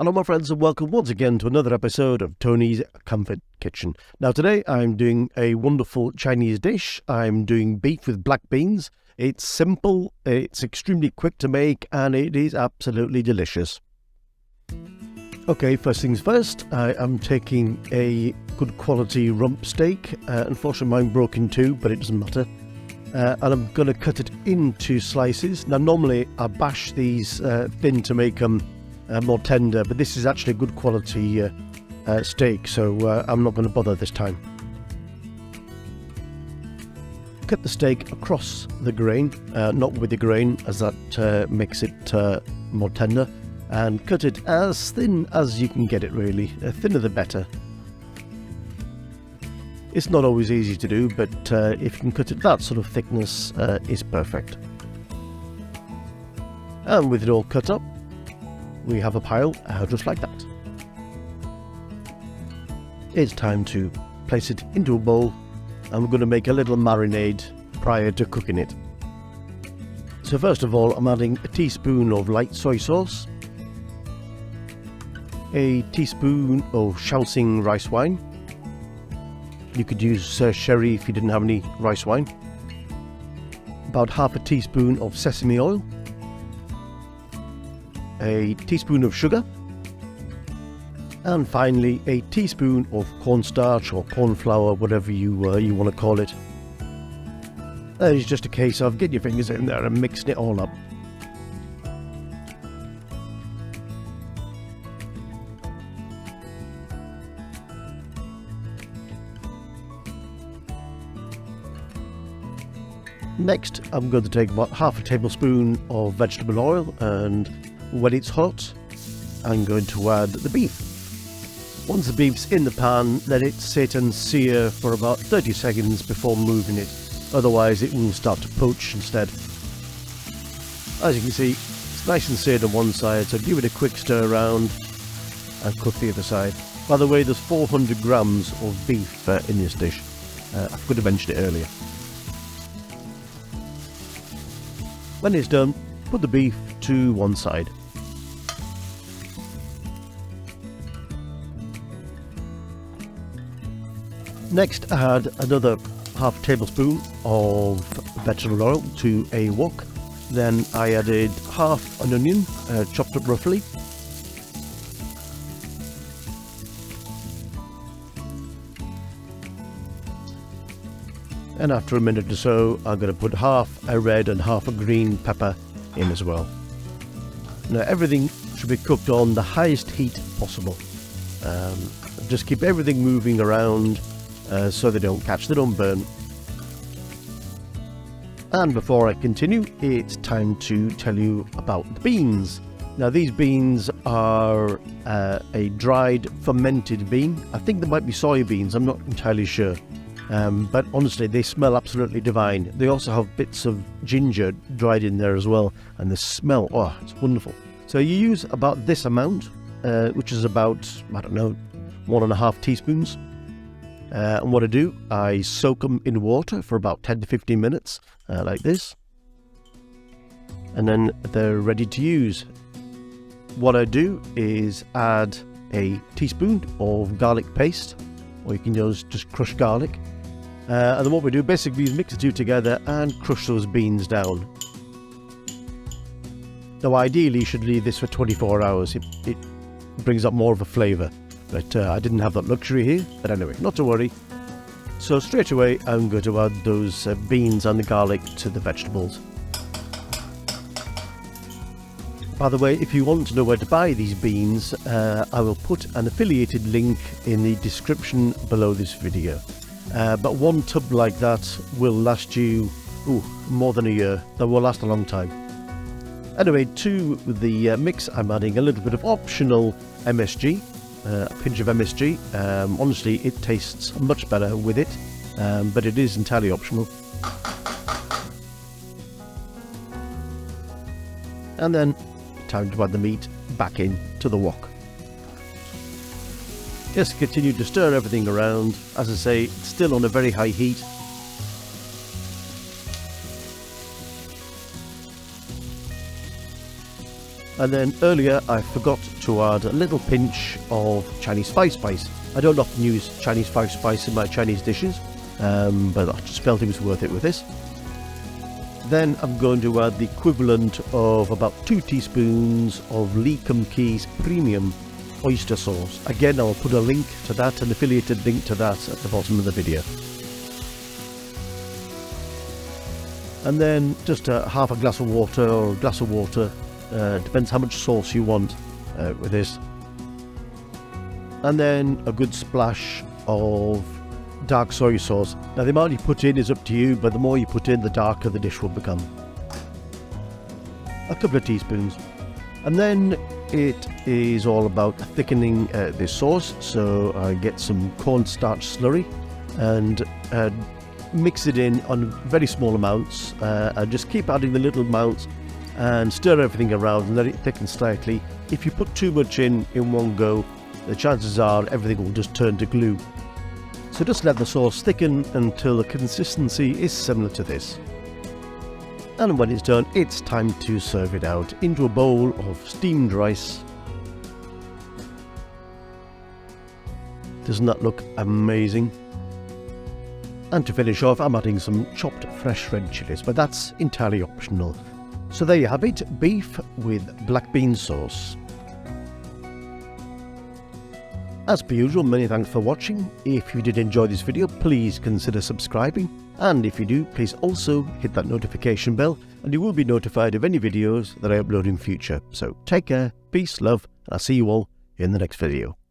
Hello my friends and welcome once again to another episode of Tony's Comfort Kitchen. Now today I'm doing a wonderful Chinese dish. I'm doing beef with black beans. It's simple, it's extremely quick to make, and it is absolutely delicious. Okay, first things first, I am taking a good quality rump steak. Unfortunately mine broke in two, but it doesn't matter. And I'm going to cut it into slices. Now normally I bash these thin to make them more tender, but this is actually a good quality steak, so I'm not going to bother this time. Cut the steak across the grain, not with the grain, as that makes it more tender, and cut it as thin as you can get it, really. The thinner the better. It's not always easy to do, but if you can cut it that sort of thickness, is perfect. And with it all cut up, we have a pile just like that. It's time to place it into a bowl, and we're going to make a little marinade prior to cooking it. So first of all, I'm adding a teaspoon of light soy sauce, a teaspoon of Shaoxing rice wine. You could use sherry if you didn't have any rice wine. About half a teaspoon of sesame oil, a teaspoon of sugar, and finally a teaspoon of cornstarch or corn flour, whatever you want to call it. That is just a case of getting your fingers in there and mixing it all up. Next, I'm going to take about half a tablespoon of vegetable oil, and when it's hot, I'm going to add the beef. Once the beef's in the pan, let it sit and sear for about 30 seconds before moving it, otherwise it will start to poach instead. As you can see, it's nice and seared on one side, so give it a quick stir around and cook the other side. By the way, there's 400 grams of beef in this dish. I forgot to mention it earlier. When it's done, put the beef to one side. Next, add another half tablespoon of vegetable oil to a wok. Then I added half an onion, chopped up roughly. And after a minute or so, I'm going to put half a red and half a green pepper in as well. Now everything should be cooked on the highest heat possible. Just keep everything moving around so they don't catch, they don't burn. And before I continue, it's time to tell you about the beans. Now these beans are a dried fermented bean. I think they might be soybeans, I'm not entirely sure. But honestly, they smell absolutely divine. They also have bits of ginger dried in there as well, and the smell, oh, it's wonderful. So you use about this amount, which is about, I don't know, 1.5 teaspoons. And what I do, I soak them in water for about 10 to 15 minutes, like this. And then they're ready to use. What I do is add a teaspoon of garlic paste, or you can use just crushed garlic. And then what we do basically is mix the two together and crush those beans down. Now ideally you should leave this for 24 hours, it brings up more of a flavour. But I didn't have that luxury here, but anyway, not to worry. So straight away I'm going to add those beans and the garlic to the vegetables. By the way, if you want to know where to buy these beans, I will put an affiliated link in the description below this video. But one tub like that will last you more than a year. That will last a long time. Anyway, to the mix I'm adding a little bit of optional MSG, a pinch of MSG. Honestly, it tastes much better with it, but it is entirely optional. And then time to add the meat back into the wok. Just continue to stir everything around. As I say, it's still on a very high heat. And then earlier I forgot to add a little pinch of Chinese five spice. I don't often use Chinese five spice in my Chinese dishes, but I just felt it was worth it with this. Then I'm going to add the equivalent of about 2 teaspoons of Kum Kee's premium oyster sauce. Again, I'll put a link to that, an affiliated link to that at the bottom of the video. And then just half a glass of water, or a glass of water, depends how much sauce you want with this. And then a good splash of dark soy sauce. Now the amount you put in is up to you, but the more you put in, the darker the dish will become. A couple of teaspoons. And then it is all about thickening this sauce, so I get some cornstarch slurry and mix it in on very small amounts, and just keep adding the little amounts and stir everything around and let it thicken slightly. If you put too much in one go, the chances are everything will just turn to glue. So just let the sauce thicken until the consistency is similar to this. And when it's done, it's time to serve it out into a bowl of steamed rice. Doesn't that look amazing? And to finish off, I'm adding some chopped fresh red chilies, but that's entirely optional. So there you have it, beef with black bean sauce. As per usual, many thanks for watching. If you did enjoy this video, please consider subscribing. And if you do, please also hit that notification bell and you will be notified of any videos that I upload in future. So take care, peace, love, and I'll see you all in the next video.